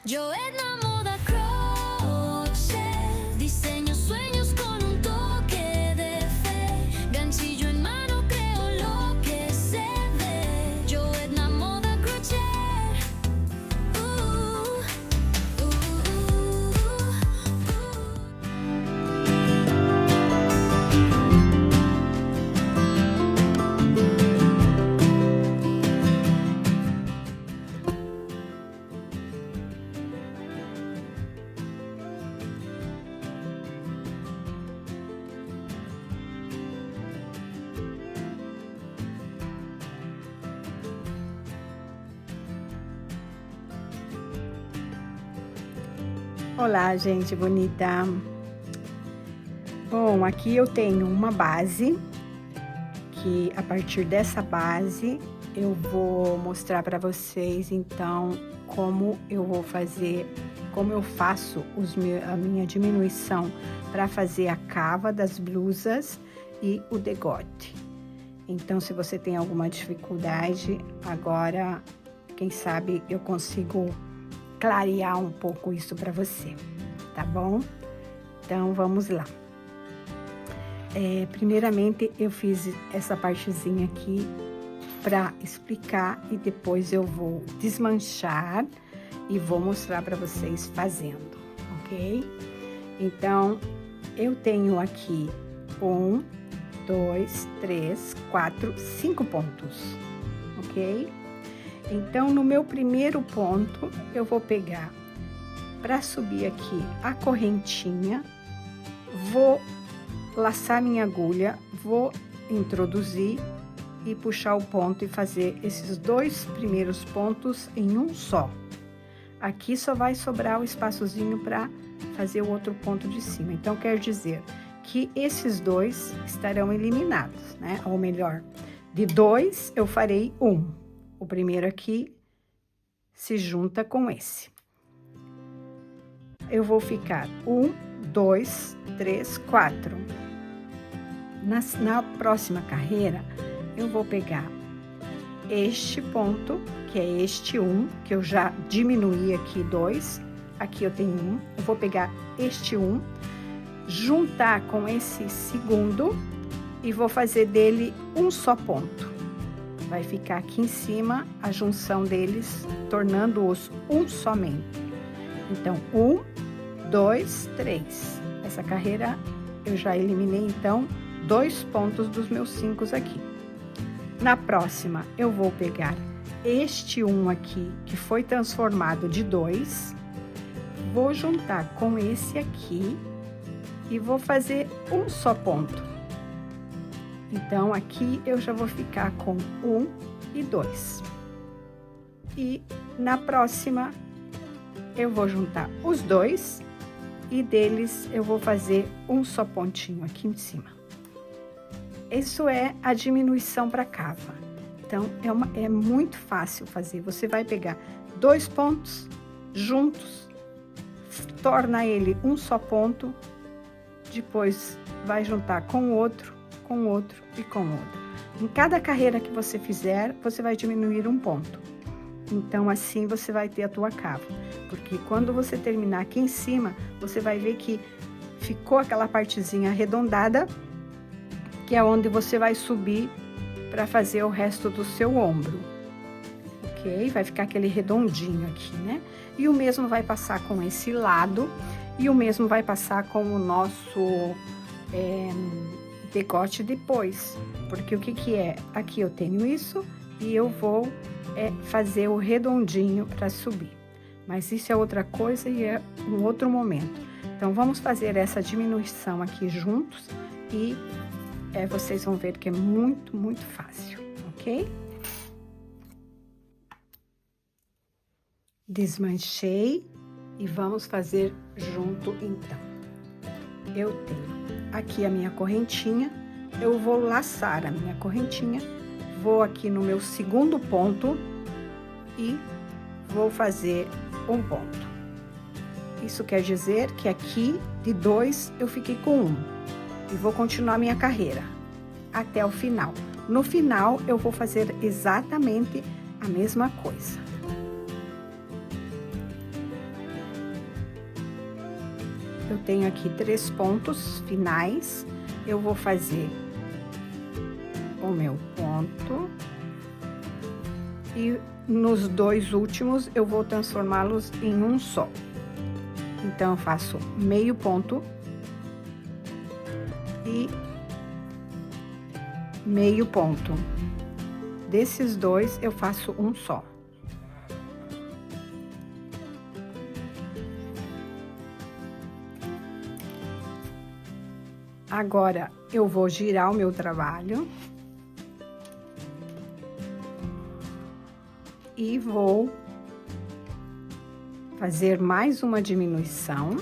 Joedna Moda Crochet, diseño sueños con un toque de fe. Ganchillo en mano creo lo que se ve. Joedna Moda Crochet. Olá, gente bonita! Bom, aqui eu tenho uma base, que a partir dessa base eu vou mostrar para vocês, então, como eu vou fazer, como eu faço a minha diminuição para fazer a cava das blusas e o decote. Então, se você tem alguma dificuldade, agora, quem sabe eu consigo clarear um pouco isso para você, tá bom? Então, vamos lá. Primeiramente, eu fiz essa partezinha aqui para explicar e depois eu vou desmanchar e vou mostrar para vocês fazendo, ok? Então, eu tenho aqui 1, 2, 3, 4, 5 pontos, ok? Então, no meu primeiro ponto, eu vou pegar para subir aqui a correntinha, vou laçar minha agulha, vou introduzir e puxar o ponto e fazer esses 2 primeiros pontos em um só. Aqui só vai sobrar o espaçozinho para fazer o outro ponto de cima. Então, quer dizer que esses 2 estarão eliminados, né? Ou melhor, de 2 eu farei 1. O primeiro aqui se junta com esse. Eu vou ficar 1, 2, 3, 4. Na próxima carreira, eu vou pegar este ponto, que é este 1, que eu já diminuí aqui 2. Aqui eu tenho 1. Eu vou pegar este 1, juntar com esse segundo e vou fazer dele um só ponto. Vai ficar aqui em cima a junção deles, tornando-os um somente. Então, 1, 2, 3. Essa carreira eu já eliminei, então, 2 pontos dos meus 5 aqui. Na próxima, eu vou pegar este 1 aqui, que foi transformado de 2, vou juntar com esse aqui e vou fazer um só ponto. Então, aqui eu já vou ficar com 1 e 2. E na próxima, eu vou juntar os 2 e deles eu vou fazer um só pontinho aqui em cima. Isso é a diminuição para cava. Então, é muito fácil fazer. Você vai pegar 2 pontos juntos, torna ele um só ponto, depois vai juntar com o outro e com outro. Em cada carreira que você fizer, você vai diminuir um ponto. Então, assim você vai ter a tua cava. Porque quando você terminar aqui em cima, você vai ver que ficou aquela partezinha arredondada, que é onde você vai subir para fazer o resto do seu ombro. Ok? Vai ficar aquele redondinho aqui, né? E o mesmo vai passar com esse lado, e o mesmo vai passar com o nosso decote depois, porque o que é? Aqui eu tenho isso e eu vou fazer o redondinho para subir, mas isso é outra coisa e é um outro momento. Então, vamos fazer essa diminuição aqui juntos e vocês vão ver que é muito, muito fácil, ok? Desmanchei e vamos fazer junto, então. Eu tenho aqui a minha correntinha, eu vou laçar a minha correntinha, vou aqui no meu segundo ponto e vou fazer um ponto. Isso quer dizer que aqui de 2 eu fiquei com 1 e vou continuar minha carreira até o final. No final eu vou fazer exatamente a mesma coisa. eu tenho aqui 3 pontos finais. Eu vou fazer o meu ponto e nos 2 últimos eu vou transformá-los em um só. Então, eu faço meio ponto e meio ponto. Desses 2, eu faço um só. Agora, eu vou girar o meu trabalho. E vou fazer mais uma diminuição.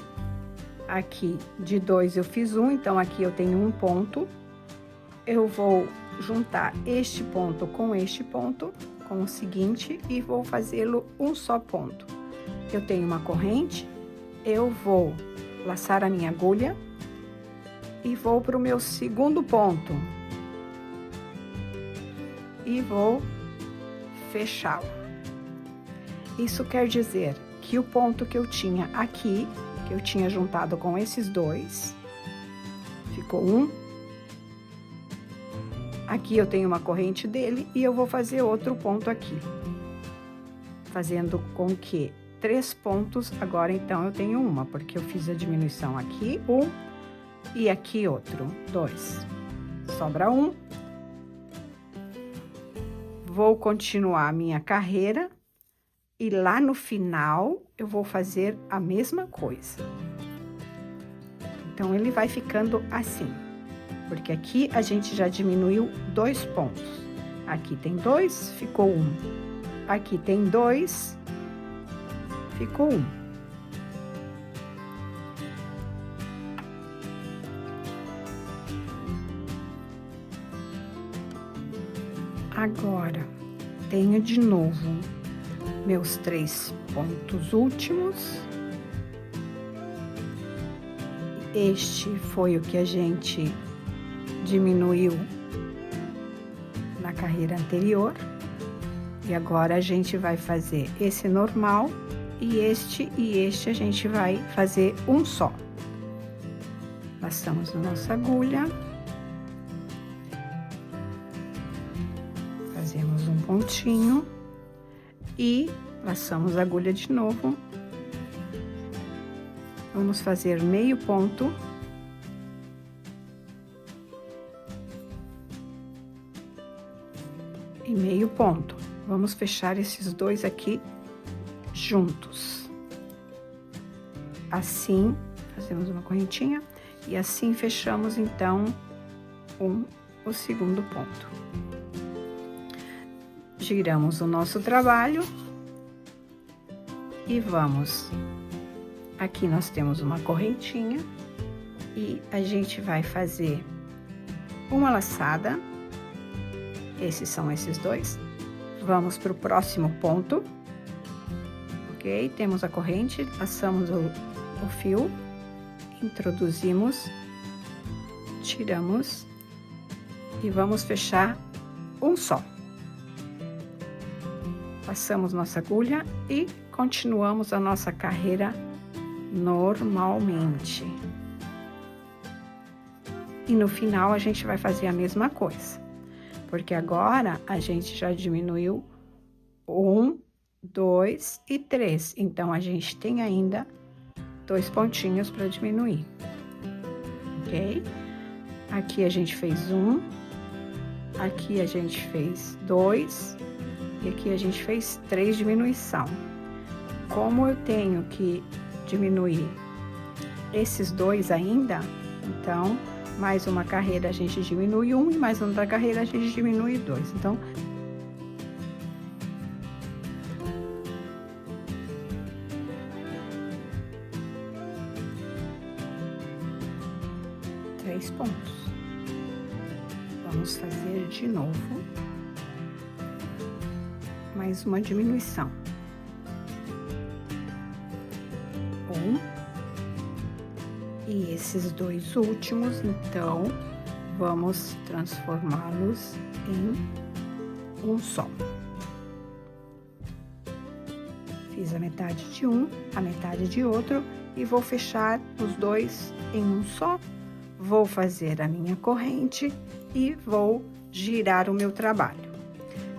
Aqui de 2 eu fiz um, então aqui eu tenho um ponto. Eu vou juntar este ponto com este ponto, com o seguinte, e vou fazê-lo um só ponto. Eu tenho uma corrente, eu vou laçar a minha agulha e vou para o meu segundo ponto. E vou fechá-lo. Isso quer dizer que o ponto que eu tinha aqui, que eu tinha juntado com esses 2, ficou um. Aqui eu tenho uma corrente dele e eu vou fazer outro ponto aqui. Fazendo com que 3 pontos, agora então eu tenho uma, porque eu fiz a diminuição aqui, um, e aqui outro, 2. Sobra um. Vou continuar a minha carreira. E lá no final, eu vou fazer a mesma coisa. Então, ele vai ficando assim. Porque aqui a gente já diminuiu 2 pontos. Aqui tem 2, ficou 1. Aqui tem 2, ficou 1. Agora, tenho de novo meus 3 pontos últimos. Este foi o que a gente diminuiu na carreira anterior. E agora a gente vai fazer esse normal e este a gente vai fazer um só. Passamos a nossa agulha. Fazemos um pontinho. E laçamos a agulha de novo. Vamos fazer meio ponto. E meio ponto. Vamos fechar esses 2 aqui juntos. Assim, fazemos uma correntinha e assim fechamos então o segundo ponto. Giramos o nosso trabalho e vamos. Aqui nós temos uma correntinha e a gente vai fazer uma laçada. Esses são esses 2. Vamos para o próximo ponto. Ok? Temos a corrente, laçamos o fio, introduzimos, tiramos e vamos fechar um só. Passamos nossa agulha e continuamos a nossa carreira normalmente. E no final a gente vai fazer a mesma coisa, porque agora a gente já diminuiu 1, 2 e 3. Então, a gente tem ainda 2 pontinhos para diminuir, ok? Aqui a gente fez 1, aqui a gente fez 2 e aqui a gente fez 3 diminuição. Como eu tenho que diminuir esses 2 ainda, então, mais uma carreira a gente diminui 1 e mais outra carreira a gente diminui 2. Então, três pontos. Vamos fazer de novo mais uma diminuição. 1 e esses 2 últimos, então, vamos transformá-los em um só. Fiz a metade de um, a metade de outro e vou fechar os dois em um só. Vou fazer a minha corrente e vou girar o meu trabalho.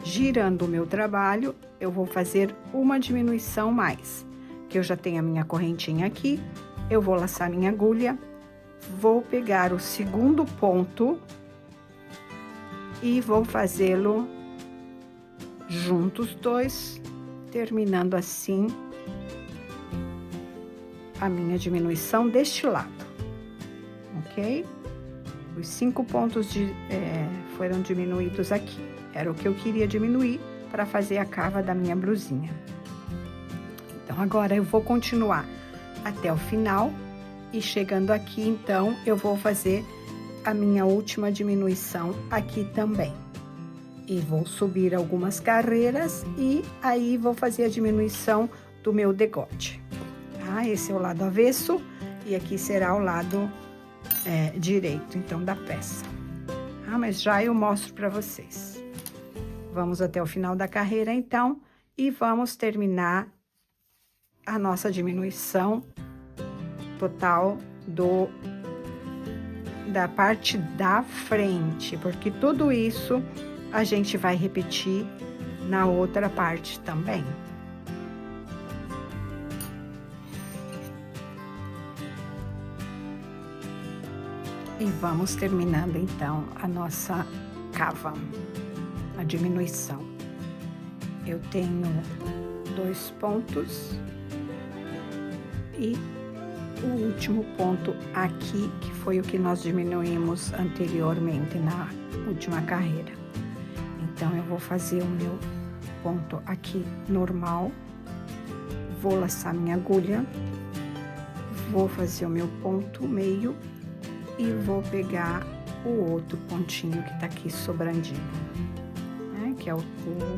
Girando o meu trabalho, eu vou fazer uma diminuição mais, que eu já tenho a minha correntinha aqui, eu vou laçar minha agulha, vou pegar o segundo ponto e vou fazê-lo juntos dois, terminando assim a minha diminuição deste lado, ok? Os 5 pontos foram diminuídos aqui, era o que eu queria diminuir para fazer a cava da minha blusinha. Então, agora eu vou continuar até o final e chegando aqui, então, eu vou fazer a minha última diminuição aqui também. E vou subir algumas carreiras e aí vou fazer a diminuição do meu decote. Tá? Esse é o lado avesso e aqui será o lado direito, então, da peça. Ah, mas já eu mostro para vocês. Vamos até o final da carreira, então, e vamos terminar a nossa diminuição total da parte da frente, porque tudo isso a gente vai repetir na outra parte também. E vamos terminando, então, a nossa cava, a diminuição. Eu tenho 2 pontos e o último ponto aqui, que foi o que nós diminuímos anteriormente na última carreira. Então, eu vou fazer o meu ponto aqui normal, vou laçar minha agulha, vou fazer o meu ponto meio e vou pegar o outro pontinho que tá aqui sobrandinho, né? Que é o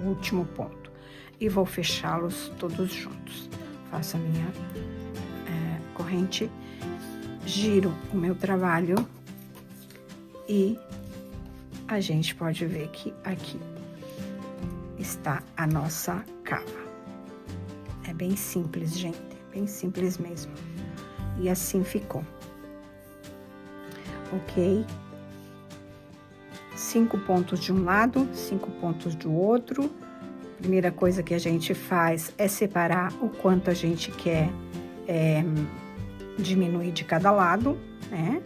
último ponto. E vou fechá-los todos juntos. Faço a minha corrente, giro o meu trabalho e a gente pode ver que aqui está a nossa cava. É bem simples, gente, bem simples mesmo. E assim ficou. Ok? 5 pontos de um lado, 5 pontos do outro. Primeira coisa que a gente faz é separar o quanto a gente quer diminuir de cada lado, né?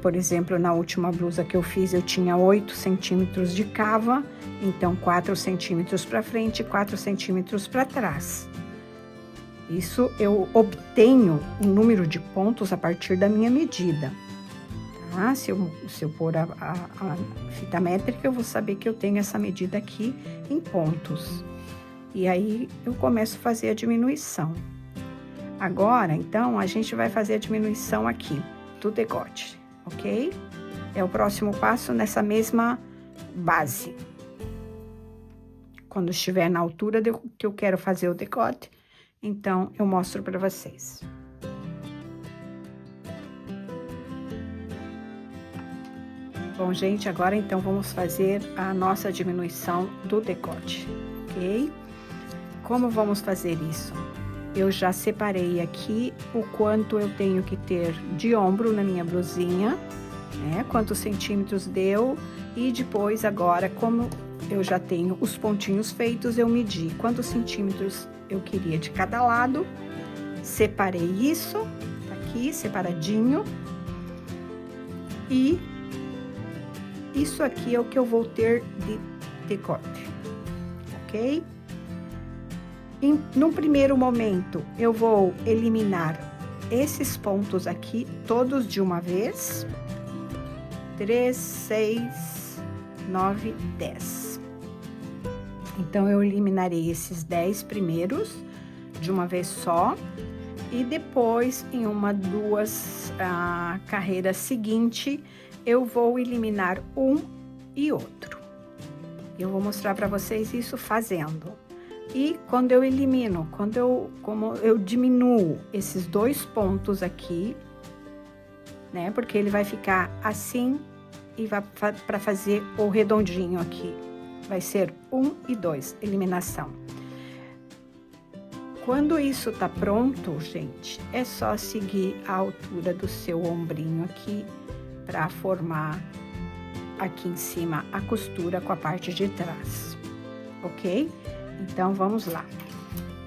Por exemplo, na última blusa que eu fiz, eu tinha 8 centímetros de cava, então 4 centímetros para frente e 4 centímetros para trás. Isso eu obtenho o número de pontos a partir da minha medida. Tá? Se eu pôr a fita métrica, eu vou saber que eu tenho essa medida aqui em pontos. E aí, eu começo a fazer a diminuição. Agora, então, a gente vai fazer a diminuição aqui do decote, ok? É o próximo passo nessa mesma base. Quando estiver na altura que eu quero fazer o decote, então, eu mostro para vocês. Bom, gente, agora então vamos fazer a nossa diminuição do decote, ok? Como vamos fazer isso? Eu já separei aqui o quanto eu tenho que ter de ombro na minha blusinha, né? Quantos centímetros deu e depois agora, como eu já tenho os pontinhos feitos, eu medi quantos centímetros eu queria de cada lado. Separei isso, tá aqui separadinho. E isso aqui é o que eu vou ter de decote, ok? No primeiro momento, eu vou eliminar esses pontos aqui, todos de uma vez. 3, 6, 9, 10. Então, eu eliminarei esses 10 primeiros de uma vez só. E depois, em uma, 2 carreiras seguinte, eu vou eliminar um e outro. Eu vou mostrar para vocês isso fazendo. E quando eu elimino, como eu diminuo esses 2 pontos aqui, né? Porque ele vai ficar assim e vai para fazer o redondinho aqui. Vai ser 1 e 2, eliminação. Quando isso tá pronto, gente, é só seguir a altura do seu ombrinho aqui para formar aqui em cima a costura com a parte de trás, ok? Então, vamos lá.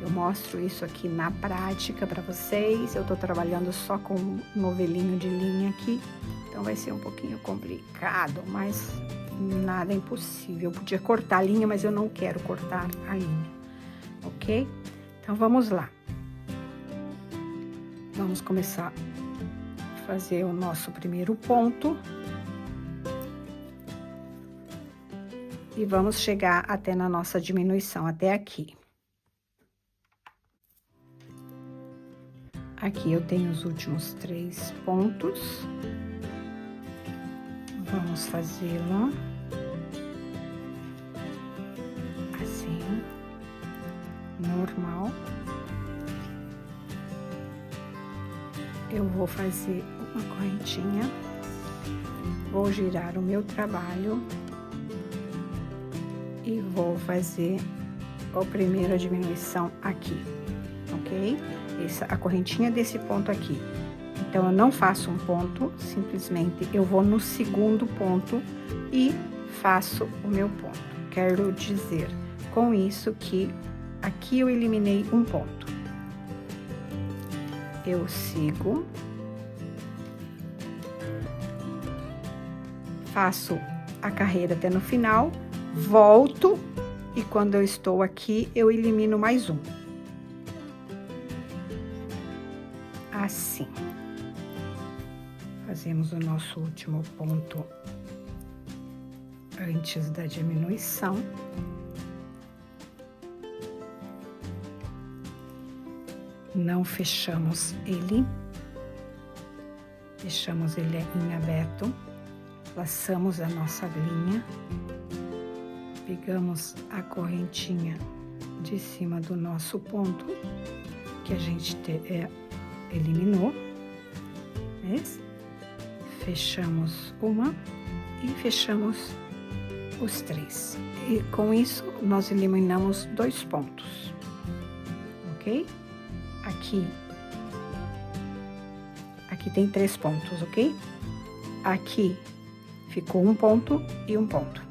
Eu mostro isso aqui na prática para vocês. Eu tô trabalhando só com um novelinho de linha aqui, então vai ser um pouquinho complicado, mas nada impossível. Eu podia cortar a linha, mas eu não quero cortar a linha, ok? Então, vamos lá. Vamos começar a fazer o nosso primeiro ponto. E vamos chegar até na nossa diminuição, até aqui. Aqui eu tenho os últimos 3 pontos. Vamos fazê-lo assim, normal. Eu vou fazer uma correntinha, vou girar o meu trabalho e vou fazer a primeira diminuição aqui, ok? A correntinha desse ponto aqui. Então, eu não faço um ponto, simplesmente eu vou no segundo ponto e faço o meu ponto. Quero dizer com isso que aqui eu eliminei um ponto. Eu sigo, faço a carreira até no final, volto e quando eu estou aqui, eu elimino mais um. Assim. Fazemos o nosso último ponto antes da diminuição. Não fechamos ele, deixamos ele em aberto, laçamos a nossa linha, pegamos a correntinha de cima do nosso ponto que a gente eliminou, fechamos uma e fechamos os 3. E com isso, nós eliminamos 2 pontos, ok? Aqui tem 3 pontos, ok? Aqui ficou um ponto e um ponto.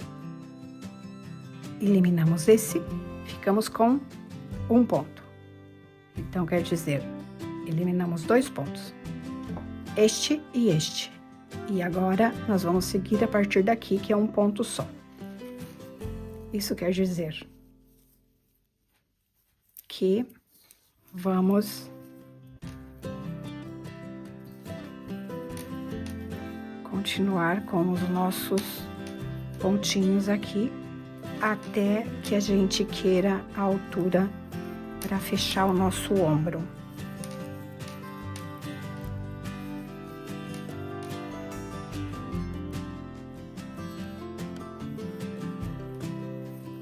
Eliminamos esse, ficamos com um ponto. Então, quer dizer, eliminamos 2 pontos, este e este. E agora, nós vamos seguir a partir daqui, que é um ponto só. Isso quer dizer que vamos continuar com os nossos pontinhos aqui, até que a gente queira a altura para fechar o nosso ombro.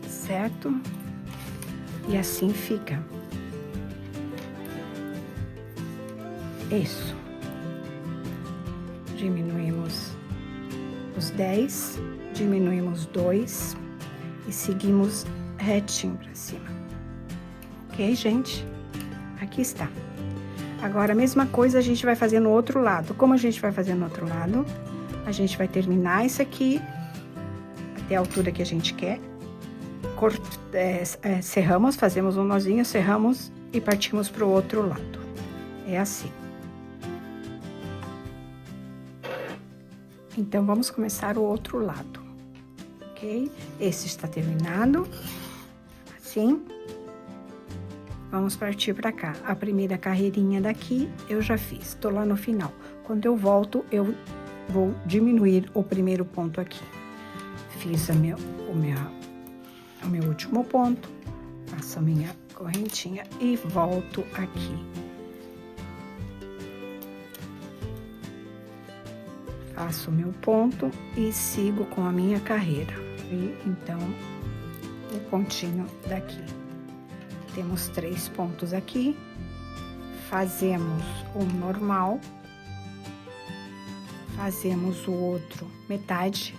Certo? E assim fica. Isso. Diminuímos os 10, diminuímos 2 e seguimos retinho para cima. Ok, gente? Aqui está. Agora, a mesma coisa a gente vai fazer no outro lado. Como a gente vai fazer no outro lado? A gente vai terminar isso aqui até a altura que a gente quer. Serramos, fazemos um nozinho, serramos e partimos para o outro lado. É assim. Então, vamos começar o outro lado, ok? Esse está terminado, assim. Vamos partir para cá. A primeira carreirinha daqui eu já fiz, tô lá no final. Quando eu volto, eu vou diminuir o primeiro ponto aqui. Fiz o meu último ponto, faço a minha correntinha e volto aqui. Faço o meu ponto e sigo com a minha carreira. E então, o pontinho daqui. Temos 3 pontos aqui, fazemos um normal, fazemos o outro metade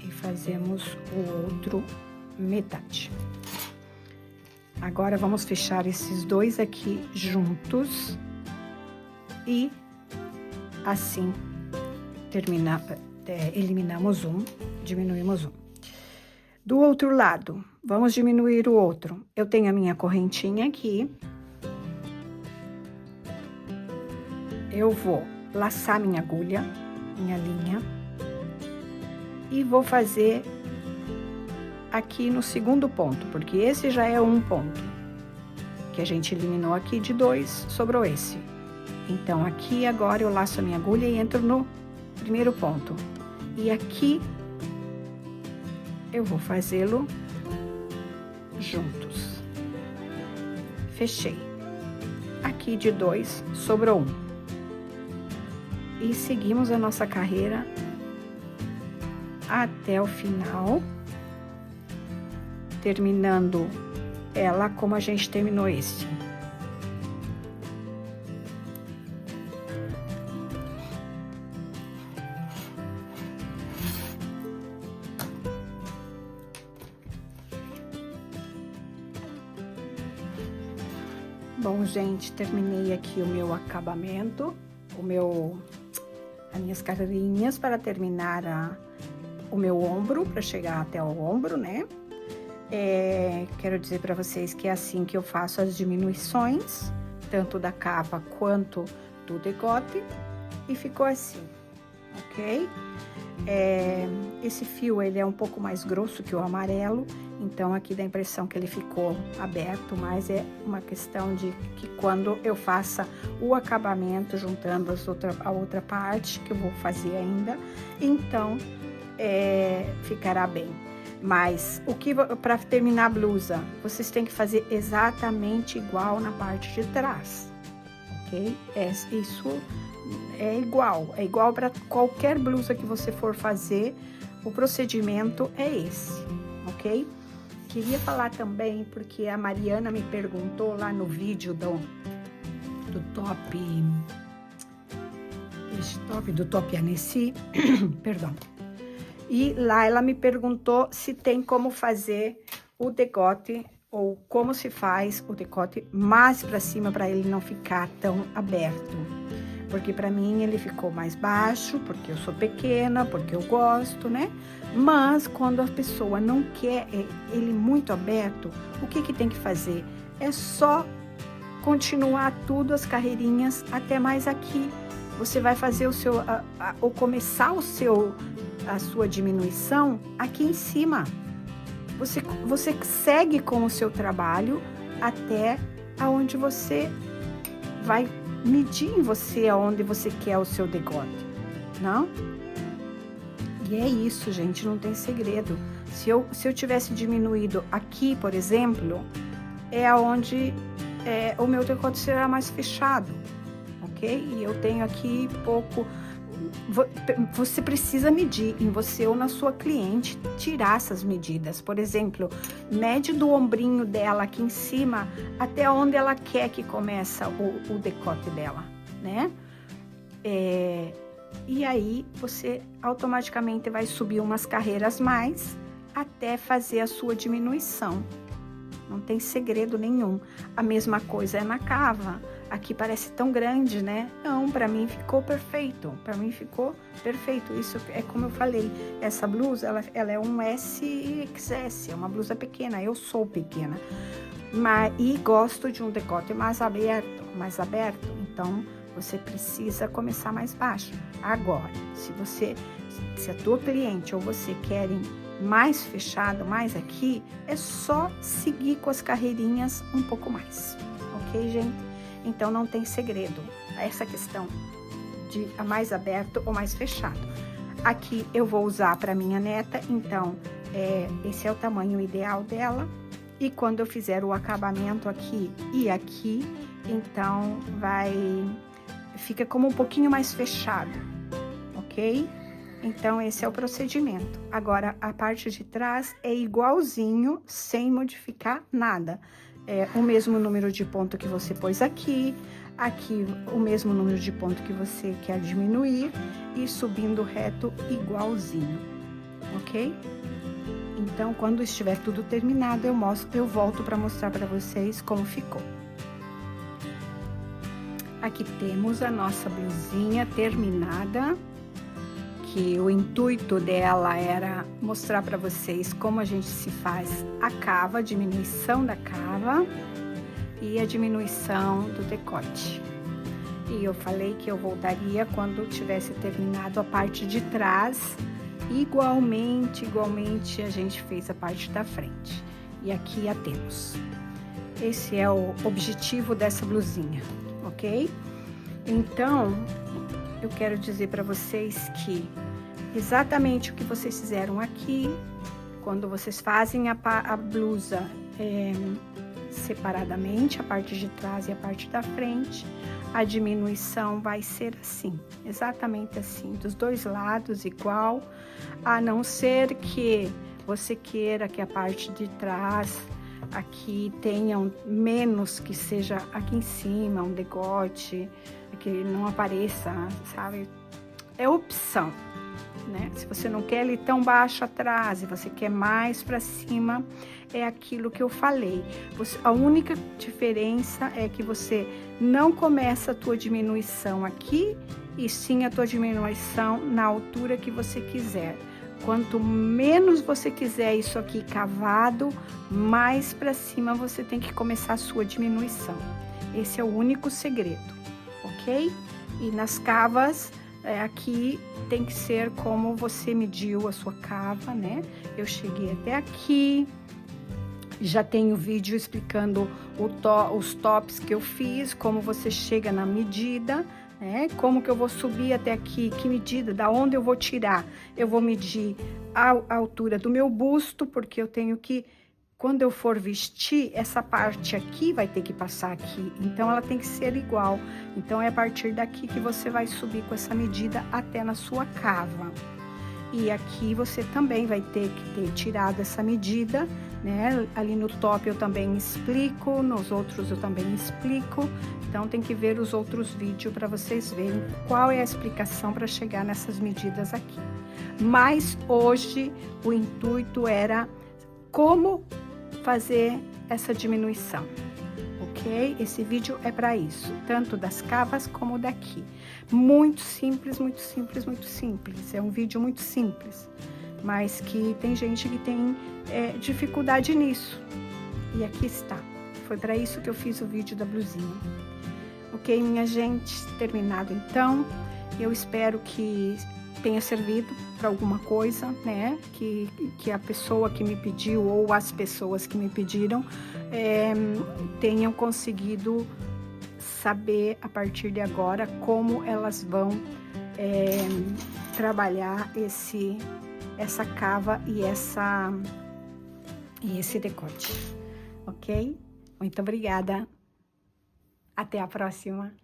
e fazemos o outro metade. Agora, vamos fechar esses dois aqui juntos e assim eliminamos um, diminuímos um. Do outro lado, vamos diminuir o outro. Eu tenho a minha correntinha aqui. Eu vou laçar minha agulha, minha linha, e vou fazer aqui no segundo ponto, porque esse já é um ponto, que a gente eliminou aqui de 2, sobrou esse. Então, aqui agora eu laço a minha agulha e entro no primeiro ponto. E aqui eu vou fazê-lo juntos. Fechei. Aqui de 2, sobrou um. E seguimos a nossa carreira até o final, terminando ela como a gente terminou este. Bom, gente, terminei aqui o meu acabamento, as minhas carreirinhas para terminar o meu ombro, para chegar até o ombro, né? Quero dizer para vocês que é assim que eu faço as diminuições, tanto da capa quanto do decote, e ficou assim, ok? Esse fio, ele é um pouco mais grosso que o amarelo, então aqui dá a impressão que ele ficou aberto, mas é uma questão de que quando eu faça o acabamento, juntando a outra parte, que eu vou fazer ainda, então ficará bem. Mas para terminar a blusa, vocês têm que fazer exatamente igual na parte de trás, ok? Isso é igual para qualquer blusa que você for fazer, o procedimento é esse, ok? Queria falar também, porque a Mariana me perguntou lá no vídeo do top Annecy, perdão. E lá ela me perguntou se tem como fazer o decote, ou como se faz o decote mais para cima, para ele não ficar tão aberto. Porque para mim ele ficou mais baixo, porque eu sou pequena, porque eu gosto, né? Mas quando a pessoa não quer ele muito aberto, o que tem que fazer? É só continuar tudo, as carreirinhas, até mais aqui. Você vai fazer ou começar a sua diminuição aqui em cima. Você segue com o seu trabalho até aonde você vai medir em você aonde você quer o seu decote, não? E é isso, gente, não tem segredo. Se eu tivesse diminuído aqui, por exemplo, é aonde o meu decote será mais fechado, ok? E eu tenho aqui pouco. Você precisa medir em você ou na sua cliente, tirar essas medidas. Por exemplo, mede do ombrinho dela aqui em cima até onde ela quer que começa o decote dela, né? E aí você automaticamente vai subir umas carreiras mais até fazer a sua diminuição. Não tem segredo nenhum. A mesma coisa é na cava. Aqui parece tão grande, né? Não, pra mim ficou perfeito. Pra mim ficou perfeito. Isso é como eu falei. Essa blusa, ela é um SXS. É uma blusa pequena. Eu sou pequena. E gosto de um decote mais aberto. Então, você precisa começar mais baixo. Agora, se a tua cliente ou você querem mais fechado, mais aqui, é só seguir com as carreirinhas um pouco mais, ok, gente? Então, não tem segredo, essa questão de mais aberto ou mais fechado. Aqui eu vou usar para minha neta, então, esse é o tamanho ideal dela. E quando eu fizer o acabamento aqui e aqui, então, fica como um pouquinho mais fechado, ok? Então, esse é o procedimento. Agora, a parte de trás é igualzinho, sem modificar nada. O mesmo número de ponto que você pôs aqui o mesmo número de ponto que você quer diminuir e subindo reto igualzinho, ok? Então, quando estiver tudo terminado, eu volto para mostrar para vocês como ficou. Aqui temos a nossa blusinha terminada, que o intuito dela era mostrar para vocês como a gente se faz a cava, a diminuição da cava e a diminuição do decote. E eu falei que eu voltaria quando tivesse terminado a parte de trás. Igualmente a gente fez a parte da frente. E aqui a temos. Esse é o objetivo dessa blusinha, ok? Então, eu quero dizer para vocês que exatamente o que vocês fizeram aqui, quando vocês fazem a blusa separadamente, a parte de trás e a parte da frente, a diminuição vai ser assim, exatamente assim, dos dois lados igual, a não ser que você queira que a parte de trás aqui tenha menos, que seja aqui em cima, um decote, que não apareça, sabe? É opção, né? Se você não quer ele tão baixo atrás e você quer mais para cima, é aquilo que eu falei. A única diferença é que você não começa a tua diminuição aqui, e sim a tua diminuição na altura que você quiser. Quanto menos você quiser isso aqui cavado, mais para cima você tem que começar a sua diminuição. Esse é o único segredo, ok? E nas cavas, aqui tem que ser como você mediu a sua cava, né? Eu cheguei até aqui, já tenho vídeo explicando os tops que eu fiz, como você chega na medida, né? Como que eu vou subir até aqui, que medida, da onde eu vou tirar. Eu vou medir a altura do meu busto, porque eu tenho que, quando eu for vestir, essa parte aqui vai ter que passar aqui. Então, ela tem que ser igual. Então, é a partir daqui que você vai subir com essa medida até na sua cava. E aqui você também vai ter que ter tirado essa medida, né? Ali no top eu também explico, nos outros eu também explico. Então, tem que ver os outros vídeos para vocês verem qual é a explicação para chegar nessas medidas aqui. Mas hoje o intuito era como fazer essa diminuição, ok? Esse vídeo é para isso, tanto das cavas como daqui. Muito simples, muito simples, muito simples. É um vídeo muito simples, mas que tem gente que tem dificuldade nisso. E aqui está. Foi para isso que eu fiz o vídeo da blusinha. Ok, minha gente? Terminado então. Eu espero que tenha servido para alguma coisa, né? Que a pessoa que me pediu ou as pessoas que me pediram tenham conseguido saber a partir de agora como elas vão trabalhar essa cava e esse decote, ok? Muito obrigada. Até a próxima.